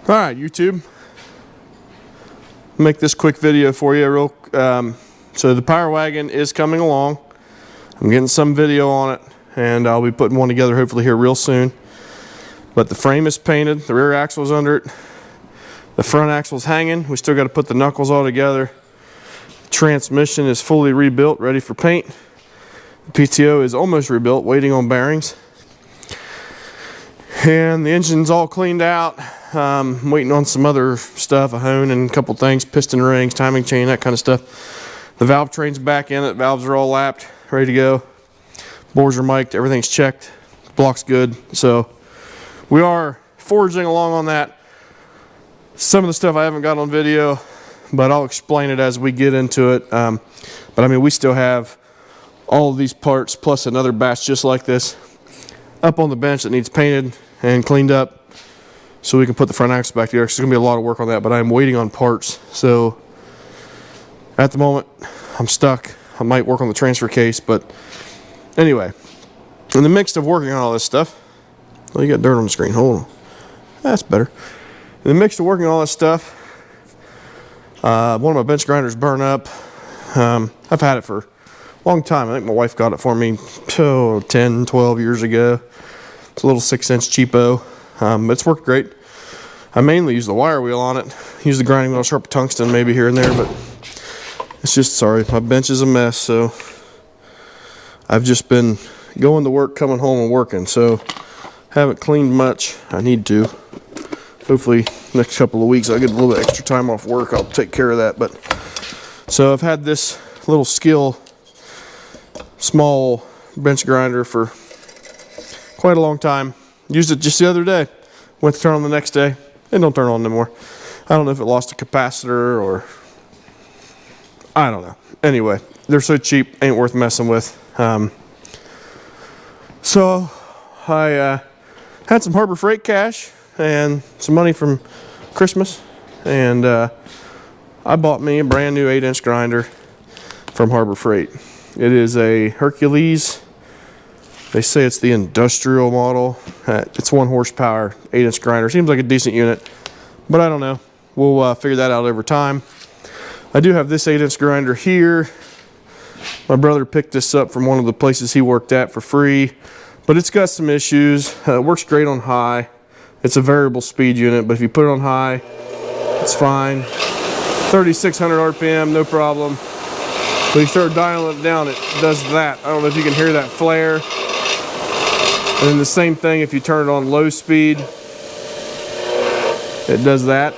All right, YouTube. Make this quick video for you. So the Power Wagon is coming along. I'm getting some video on it, and I'll be putting one together hopefully here real soon. But the frame is painted, the rear axle is under it, the front axle is hanging. We still got to put the knuckles all together. The transmission is fully rebuilt, ready for paint. The PTO is almost rebuilt, waiting on bearings. And the engine's all cleaned out. Waiting on some other stuff, a hone and a couple things, piston rings, timing chain, that kind of stuff. The valve train's back in it. Valves are all lapped, ready to go. Bores are mic'd, everything's checked. Block's good. So we are forging along on that. Some of the stuff I haven't got on video, but I'll explain it as we get into it. But I mean, we still have all of these parts plus another batch just like this up on the bench that needs painted and cleaned up so we can put the front axle back together. There's going to be a lot of work on that, but I'm waiting on parts. So at the moment, I'm stuck. I might work on the transfer case, but anyway, in the midst of working on all this stuff, oh, you got dirt on the screen. Hold on. That's better. In the midst of working on all this stuff, one of my bench grinders burned up. I've had it for a long time. I think my wife got it for me 10, 12 years ago. It's a little 6-inch cheapo. It's worked great. I mainly use the wire wheel on it. Use the grinding wheel, sharp tungsten maybe here and there, but it's just, sorry, my bench is a mess, so I've just been going to work, coming home and working, so haven't cleaned much. I need to. Hopefully next couple of weeks I'll get a little bit extra time off work. I'll take care of that. But so I've had this little skill small bench grinder for quite a long time. Used it just the other day. Went to turn on the next day. It don't turn on anymore. I don't know if it lost a capacitor or I don't know. Anyway, they're so cheap, ain't worth messing with. So I had some Harbor Freight cash and some money from Christmas, and I bought me a brand new 8-inch grinder from Harbor Freight. It is a Hercules. They say it's the industrial model. It's 1 horsepower, 8-inch grinder. Seems like a decent unit, but I don't know. We'll figure that out over time. I do have this 8-inch grinder here. My brother picked this up from one of the places he worked at for free, but it's got some issues. It works great on high. It's a variable speed unit, but if you put it on high, it's fine. 3,600 RPM, no problem. When you start dialing it down, it does that. I don't know if you can hear that flare. And then the same thing if you turn it on low speed, it does that.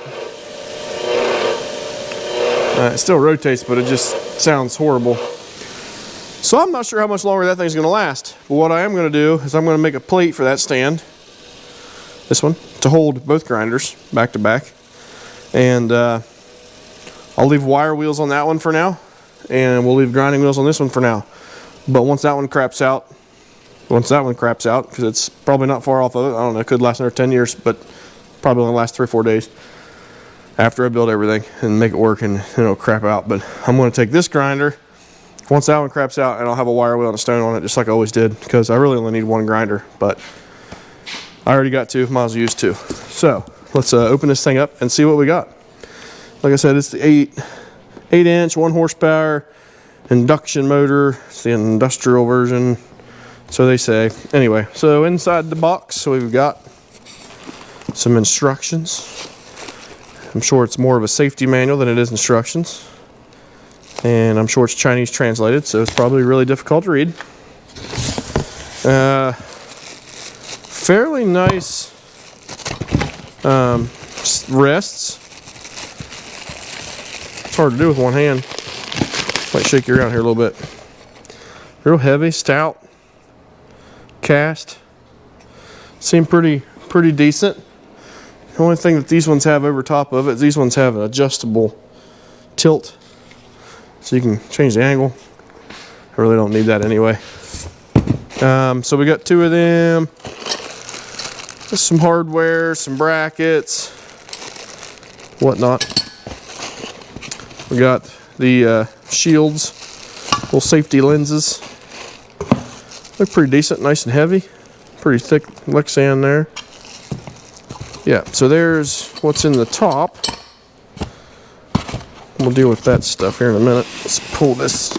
It still rotates, but it just sounds horrible. So I'm not sure how much longer that thing's gonna last. But what I am gonna do is I'm gonna make a plate for that stand, this one, to hold both grinders back to back. And I'll leave wire wheels on that one for now, and we'll leave grinding wheels on this one for now. But once that one craps out, because it's probably not far off of it, I don't know, it could last another 10 years, but probably only last 3 or 4 days after I build everything and make it work, and it'll crap out. But I'm going to take this grinder, once that one craps out, and I'll have a wire wheel and a stone on it just like I always did, because I really only need 1 grinder, but I already got 2, might as well use 2. So let's open this thing up and see what we got. Like I said, it's the 8-inch, 1 horsepower induction motor. It's the industrial version, so they say. Anyway, so inside the box, so we've got some instructions. I'm sure it's more of a safety manual than it is instructions. And I'm sure it's Chinese translated, so it's probably really difficult to read. Fairly nice rests. It's hard to do with one hand. Might shake you around here a little bit. Real heavy, stout, cast. Seem pretty decent. The only thing that these ones have over top of it, these ones have an adjustable tilt, so you can change the angle. I really don't need that anyway. So we got 2 of them. Just some hardware, some brackets, whatnot. We got the shields, little safety lenses. Look pretty decent, nice and heavy. Pretty thick Lexan there. Yeah, so there's what's in the top. We'll deal with that stuff here in a minute. Let's pull this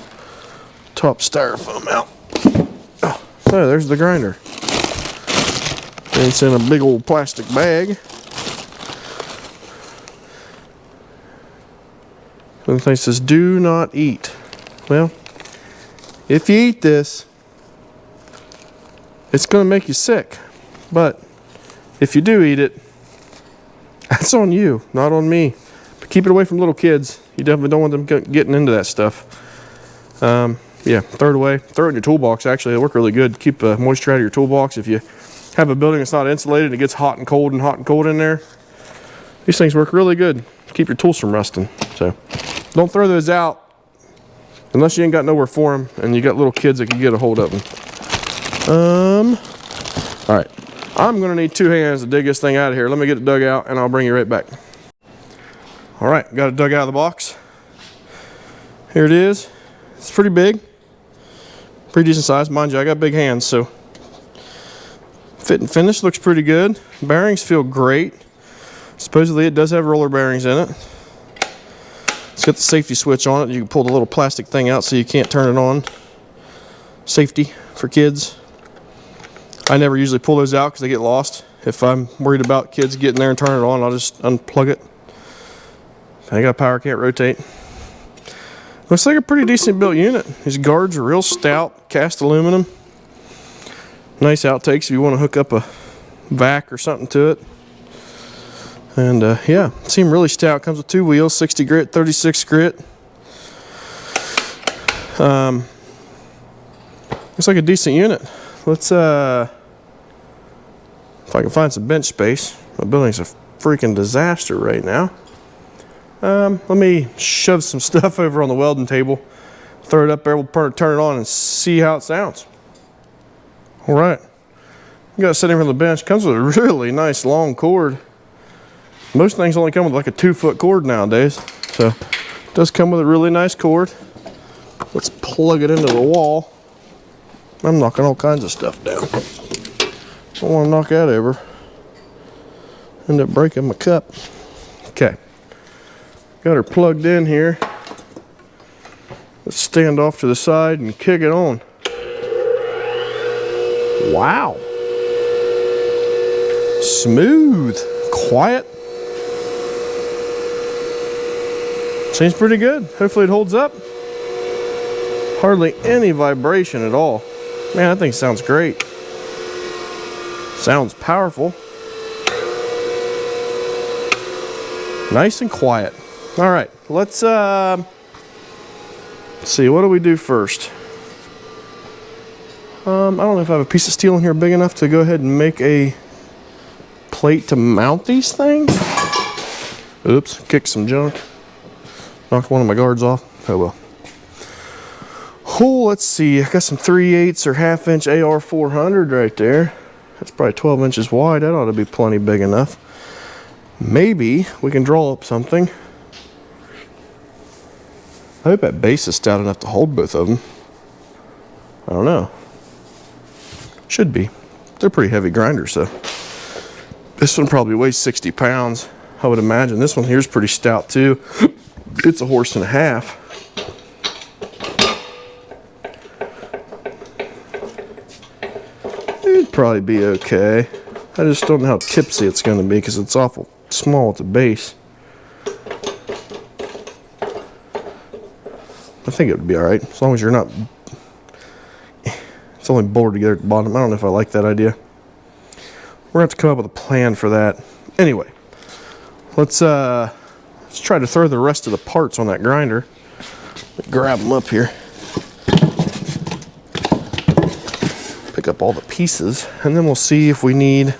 top styrofoam out. Oh, so there's the grinder. And it's in a big old plastic bag. And the thing says, do not eat. Well, if you eat this, it's going to make you sick. But if you do eat it, that's on you, not on me. But keep it away from little kids. You definitely don't want them getting into that stuff. Yeah, throw it away. Throw it in your toolbox, actually. It'll work really good. Keep moisture out of your toolbox. If you have a building that's not insulated and it gets hot and cold in there, these things work really good. Keep your tools from rusting. So don't throw those out unless you ain't got nowhere for them and you got little kids that can get a hold of them. All right. I'm going to need 2 hands to dig this thing out of here. Let me get it dug out and I'll bring you right back. All right, got it dug out of the box. Here it is. It's pretty big. Pretty decent size. Mind you, I got big hands, so fit and finish looks pretty good. Bearings feel great. Supposedly it does have roller bearings in it. It's got the safety switch on it. You can pull the little plastic thing out so you can't turn it on. Safety for kids. I never usually pull those out because they get lost. If I'm worried about kids getting there and turning it on, I'll just unplug it. I got power, can't rotate. Looks like a pretty decent built unit. These guards are real stout, cast aluminum. Nice outtakes if you want to hook up a vac or something to it. And yeah, seem really stout. Comes with 2 wheels, 60 grit, 36 grit. Looks like a decent unit. Let's if I can find some bench space. My building's a freaking disaster right now. Let me shove some stuff over on the welding table, throw it up there, we'll turn it on and see how it sounds. All right, you got it sitting from the bench. Comes with a really nice long cord. Most things only come with like a 2-foot cord nowadays, so it does come with a really nice cord. Let's plug it into the wall. I'm knocking all kinds of stuff down. Don't want to knock that over. End up breaking my cup. Okay. Got her plugged in here. Let's stand off to the side and kick it on. Wow. Smooth. Quiet. Seems pretty good. Hopefully it holds up. Hardly any vibration at all. Man, that thing sounds great. Sounds powerful. Nice and quiet. All right, let's see, what do we do first? I don't know if I have a piece of steel in here big enough to go ahead and make a plate to mount these things. Oops, kicked some junk. Knocked one of my guards off. Oh well. Oh, let's see. I got some 3/8 or 1/2 inch AR 400 right there. That's probably 12 inches wide. That ought to be plenty big enough. Maybe we can draw up something. I hope that base is stout enough to hold both of them. I don't know. Should be. They're pretty heavy grinders, though. This one probably weighs 60 pounds, I would imagine. This one here's pretty stout, too. It's a 1.5 horses. It'd probably be okay. I just don't know how tipsy it's going to be because it's awful small at the base. I think it would be all right, as long as you're not... It's only bolted together at the bottom. I don't know if I like that idea. We're going to have to come up with a plan for that. Anyway, let's try to throw the rest of the parts on that grinder. Grab them up here. Pick up all the pieces, and then we'll see if we need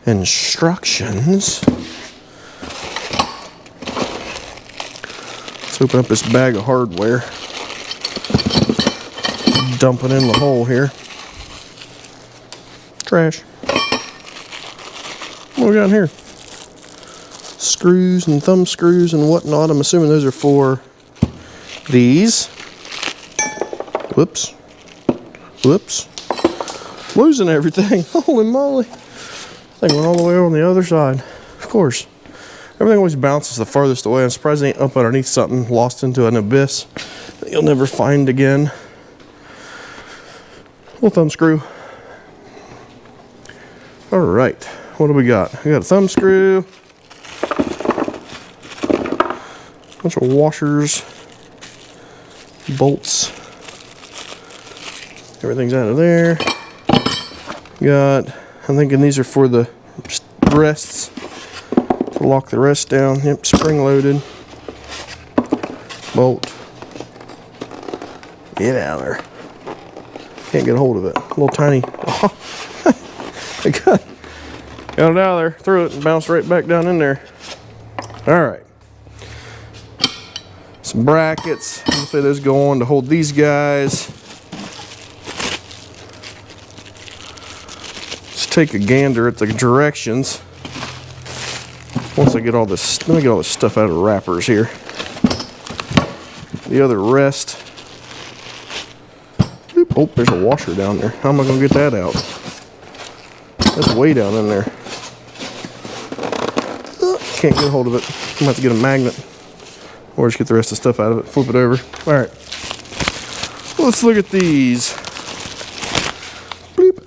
instructions. Let's open up this bag of hardware. Dump it in the hole here. Trash. What do we got in here? Screws and thumb screws and whatnot. I'm assuming those are for these. Whoops. Whoops. Losing everything. Holy moly. Thing went all the way over on the other side. Of course. Everything always bounces the farthest away. I'm surprised it ain't up underneath something, lost into an abyss that you'll never find again. Little thumb screw. All right, what do we got? We got a thumb screw, a bunch of washers, bolts. Everything's out of there. Got, I'm thinking these are for the rests, to lock the rest down. Yep, spring loaded. Bolt. Get out of there. Can't get a hold of it. A little tiny. Oh, I got it out of there, threw it, and bounced right back down in there. All right. Some brackets. I'm gonna say those go on to hold these guys. Let's take a gander at the directions. Once I get all this, let me get all this stuff out of the wrappers here. The other rest. Oh, there's a washer down there. How am I going to get that out? That's way down in there. Can't get a hold of it. I'm going to have to get a magnet. Or just get the rest of the stuff out of it. Flip it over. Alright. Let's look at these. Bleep.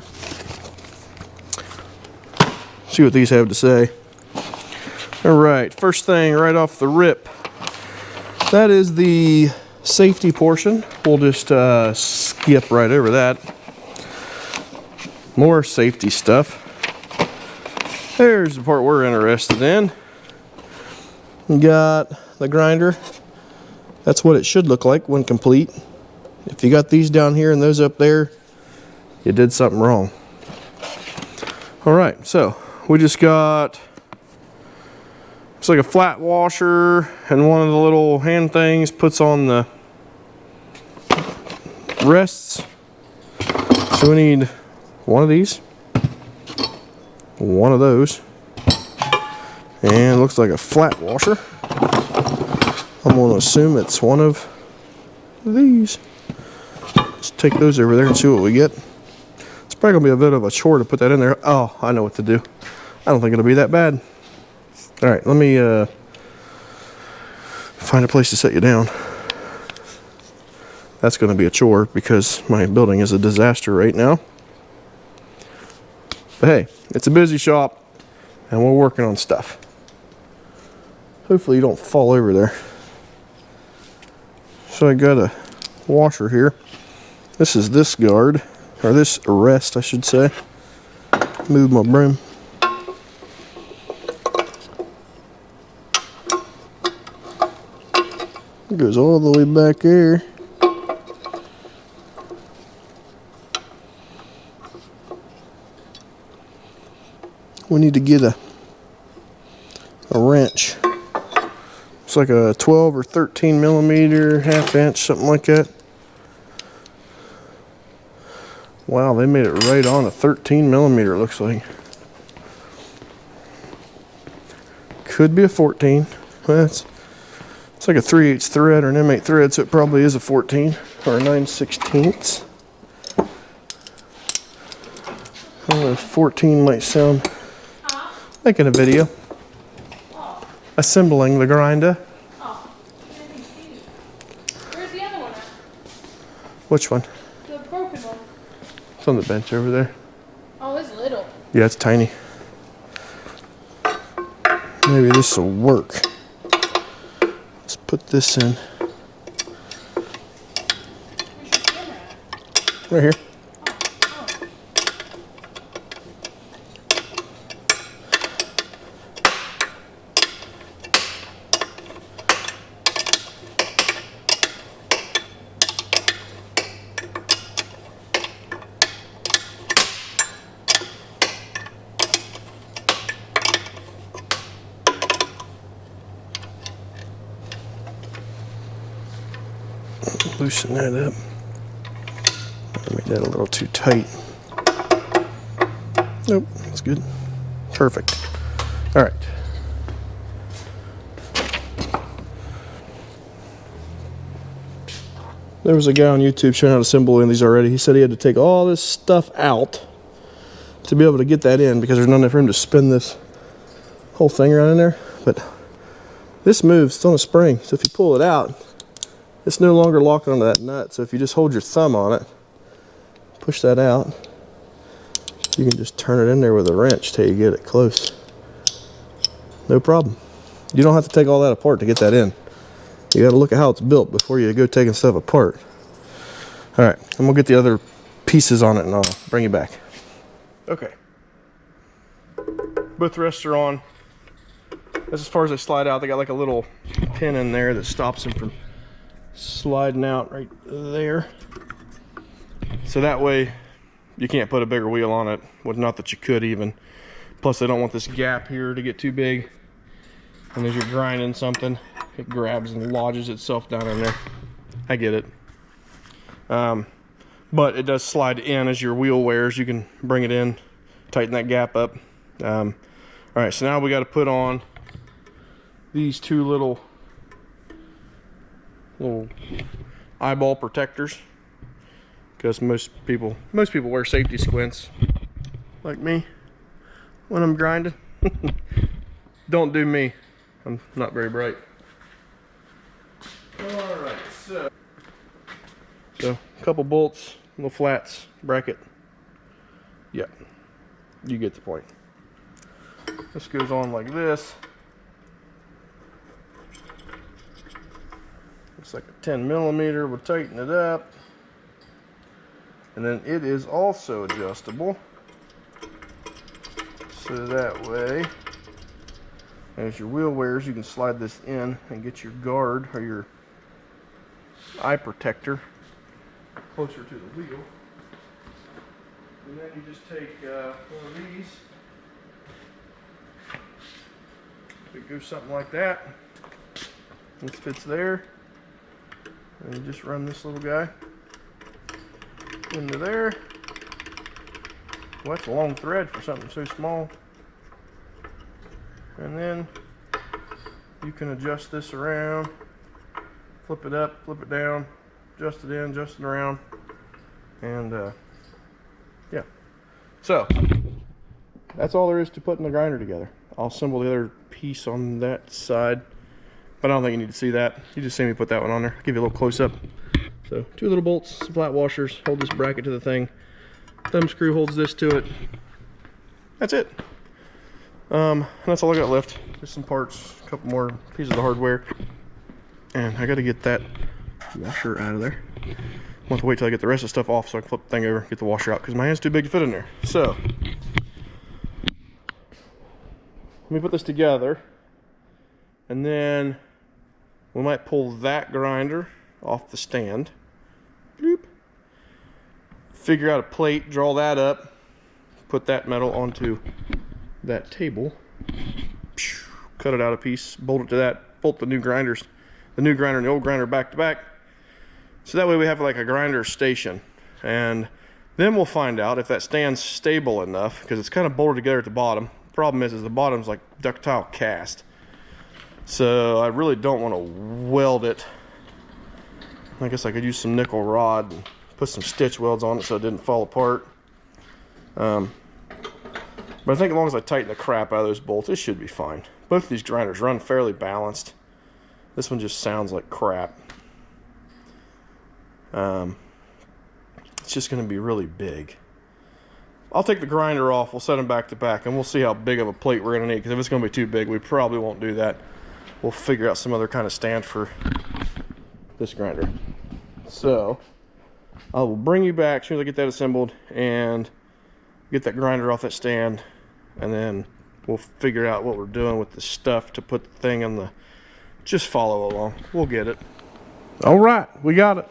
See what these have to say. Alright. First thing right off the rip. That is the safety portion. We'll just skip right over that. More safety stuff. There's the part we're interested in. We got the grinder. That's what it should look like when complete. If you got these down here and those up there, you did something wrong. Alright, so we just got, it's like a flat washer, and one of the little hand things puts on the rests. So we need one of these, one of those, and it looks like a flat washer. I'm going to assume it's one of these. Let's take those over there and see what we get. It's probably going to be a bit of a chore to put that in there. Oh, I know what to do. I don't think it'll be that bad. Alright, let me find a place to set you down. That's going to be a chore because my building is a disaster right now. But hey, it's a busy shop and we're working on stuff. Hopefully you don't fall over there. So I got a washer here. This is this guard, or this rest I should say. Move my broom. It goes all the way back there. We need to get a wrench. It's like a 12 or 13 millimeter, half inch, something like that. Wow, they made it right on a 13 millimeter, it looks like. Could be a 14. Well, it's like a 3/8 thread or an M8 thread, so it probably is a 14 or a 9/16. I don't know if 14 might sound. Making a video. Assembling the grinder. Oh, where's the other one at? Which one? The broken one. It's on the bench over there. Oh, it's little. Yeah, it's tiny. Maybe this will work. Let's put this in. Where's your camera at? Right here. Loosen that up. I made that a little too tight. Nope, that's good. Perfect. All right. There was a guy on YouTube showing how to assemble in these already. He said he had to take all this stuff out to be able to get that in because there's not enough room to spin this whole thing around in there. But this moves, it's on a spring, so if you pull it out, it's no longer locked onto that nut. So if you just hold your thumb on it, push that out, you can just turn it in there with a wrench till you get it close. No problem. You don't have to take all that apart to get that in. You gotta look at how it's built before you go taking stuff apart. All right, I'm gonna get the other pieces on it and I'll bring you back. Okay. Both rests are on. That's as far as they slide out. They got like a little pin in there that stops them from sliding out right there. So that way you can't put a bigger wheel on it. Well, not that you could even. Plus they don't want this gap here to get too big. And as you're grinding something, it grabs and lodges itself down in there. I get it. But it does slide in as your wheel wears. You can bring it in, tighten that gap up. All right, so now we got to put on these two little eyeball protectors, because most people wear safety squints like me when I'm grinding. Don't do me. I'm not very bright. All right, so a couple bolts, little flats, bracket. Yep, you get the point. This goes on like this. It's like a 10mm. We'll tighten it up. And then it is also adjustable. So that way, as your wheel wears, you can slide this in and get your guard or your eye protector closer to the wheel. And then you just take one of these. It goes something like that. This fits there. And you just run this little guy into there. Well, that's a long thread for something so small. And then you can adjust this around, flip it up, flip it down, adjust it in, adjust it around, and yeah. So that's all there is to putting the grinder together. I'll assemble the other piece on that side, but I don't think you need to see that. You just see me put that one on there. I'll give you a little close up. So 2 little bolts, some flat washers, hold this bracket to the thing. Thumb screw holds this to it. That's it. That's all I got left. Just some parts, a couple more pieces of hardware, and I got to get that washer out of there. I'll have to wait till I get the rest of the stuff off so I can flip the thing over, get the washer out, because my hand's too big to fit in there. So let me put this together, and then we might pull that grinder off the stand. Bloop. Figure out a plate, draw that up, put that metal onto that table, cut it out a piece, bolt it to that, bolt the new grinder and the old grinder back to back. So that way we have like a grinder station. And then we'll find out if that stand's stable enough, because it's kind of bolted together at the bottom. The problem is the bottom's like ductile cast. So I really don't want to weld it. I guess I could use some nickel rod and put some stitch welds on it so it didn't fall apart. But I think as long as I tighten the crap out of those bolts, it should be fine. Both of these grinders run fairly balanced. This one just sounds like crap. It's just going to be really big. I'll take the grinder off, we'll set them back to back, and we'll see how big of a plate we're going to need, because if it's going to be too big, we probably won't do that. We'll figure out some other kind of stand for this grinder. So I will bring you back as soon as I get that assembled and get that grinder off that stand, and then we'll figure out what we're doing with the stuff to put the thing on the. Just follow along, we'll get it. All right, we got it.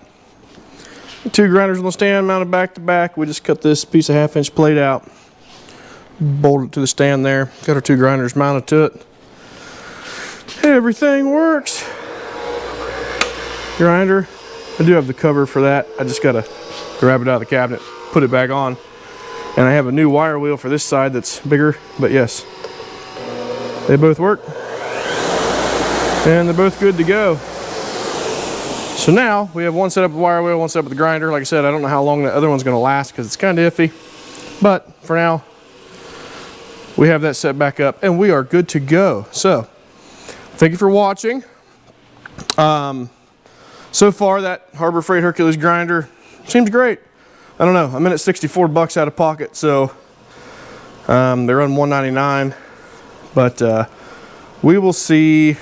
2 grinders on the stand mounted back to back. We just cut this piece of 1/2-inch plate out, bolt it to the stand there, got our 2 grinders mounted to it. Everything works. Grinder, I do have the cover for that. I just gotta grab it out of the cabinet, put it back on. And I have a new wire wheel for this side that's bigger, but yes, they both work. And they're both good to go. So now we have one set up with wire wheel, one set up with the grinder. Like I said, I don't know how long the other one's gonna last because it's kind of iffy. But for now, we have that set back up and we are good to go. So thank you for watching. So far that Harbor Freight Hercules grinder seems great. I don't know, I'm in at 64 bucks out of pocket, so they run $199, but we will see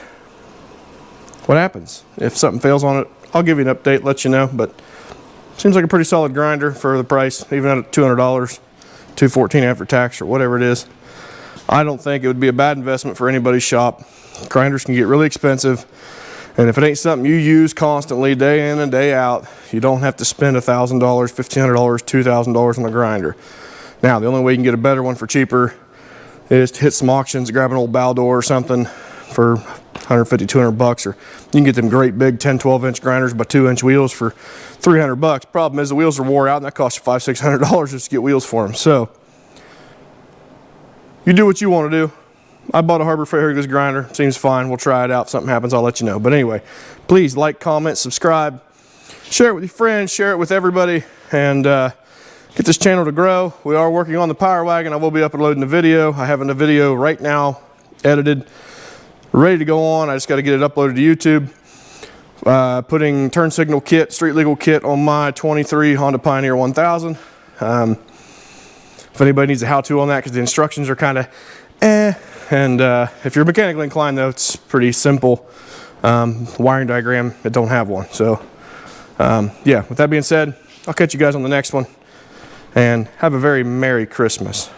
what happens. If something fails on it, I'll give you an update, let you know, but seems like a pretty solid grinder for the price, even at $200, $214 after tax or whatever it is. I don't think it would be a bad investment for anybody's shop. Grinders can get really expensive, and if it ain't something you use constantly, day in and day out, you don't have to spend $1,000, $1,500, $2,000 on a grinder. Now, the only way you can get a better one for cheaper is to hit some auctions, grab an old Baldor or something for 150, 200 bucks, or you can get them great big 10, 12 inch grinders by 2-inch wheels for 300 bucks. Problem is the wheels are wore out and that costs you $500, $600 just to get wheels for them. So you do what you want to do. I bought a Harbor Freight Hercules grinder. Seems fine. We'll try it out. If something happens, I'll let you know. But anyway, please like, comment, subscribe, share it with your friends, share it with everybody, and get this channel to grow. We are working on the Power Wagon. I will be uploading the video. I have a video right now edited, ready to go on. I just got to get it uploaded to YouTube. Putting turn signal kit, street legal kit on my 23 Honda Pioneer 1000. If anybody needs a how-to on that, because the instructions are kind of and if you're mechanically inclined though, it's pretty simple. Wiring diagram, it don't have one. So yeah, with that being said, I'll catch you guys on the next one, and have a very Merry Christmas.